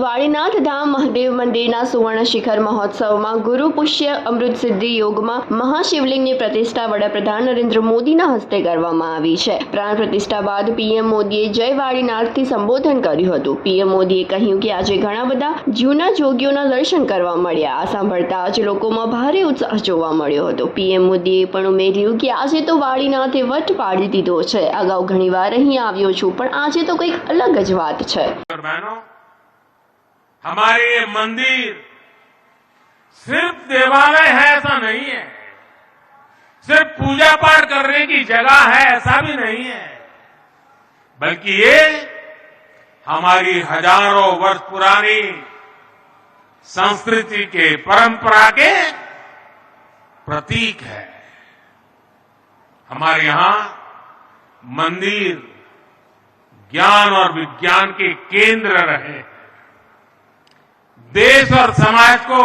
વાળીનાથ ધામ મહાદેવ મંદિરના સુવર્ણ શિખર મહોત્સવમાં ગુરુ પુષ્ય અમૃત સિદ્ધિ યોગમાં મહાશિવલિંગની પ્રતિષ્ઠા વડાપ્રધાન નરેન્દ્ર મોદીના હસ્તે કરવામાં આવી છે. પ્રાણ પ્રતિષ્ઠા બાદ પીએમ મોદીએ જય વાળીનાથથી સંબોધન કર્યું હતું. પીએમ મોદીએ કહ્યું કે આજે ઘણા બધા જૂના જોગીઓના દર્શન કરવા મળ્યા. આ સાંભળતા જ લોકોમાં ભારે ઉત્સાહ જોવા મળ્યો હતો. પીએમ મોદીએ પણ ઉમેર્યું કે આજે તો વાળીનાથે વટ પાડી દીધો છે. અગાઉ ઘણીવાર અહીં આવ્યો છું, પણ આજે તો કંઈક અલગ જ વાત છે. हमारे ये मंदिर सिर्फ देवालय है ऐसा नहीं है, सिर्फ पूजा पाठ करने की जगह है ऐसा भी नहीं है, बल्कि ये हमारी हजारों वर्ष पुरानी संस्कृति के परंपरा के प्रतीक है. हमारे यहां मंदिर ज्ञान और विज्ञान के केंद्र रहे, देश और समाज को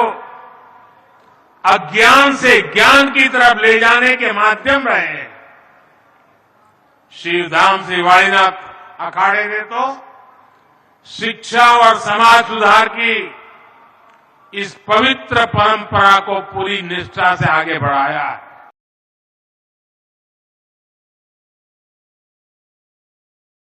अज्ञान से ज्ञान की तरफ ले जाने के माध्यम रहे हैं. शिवधाम श्री वाणीनाथ अखाड़े ने तो शिक्षा और समाज सुधार की इस पवित्र परंपरा को पूरी निष्ठा से आगे बढ़ाया है.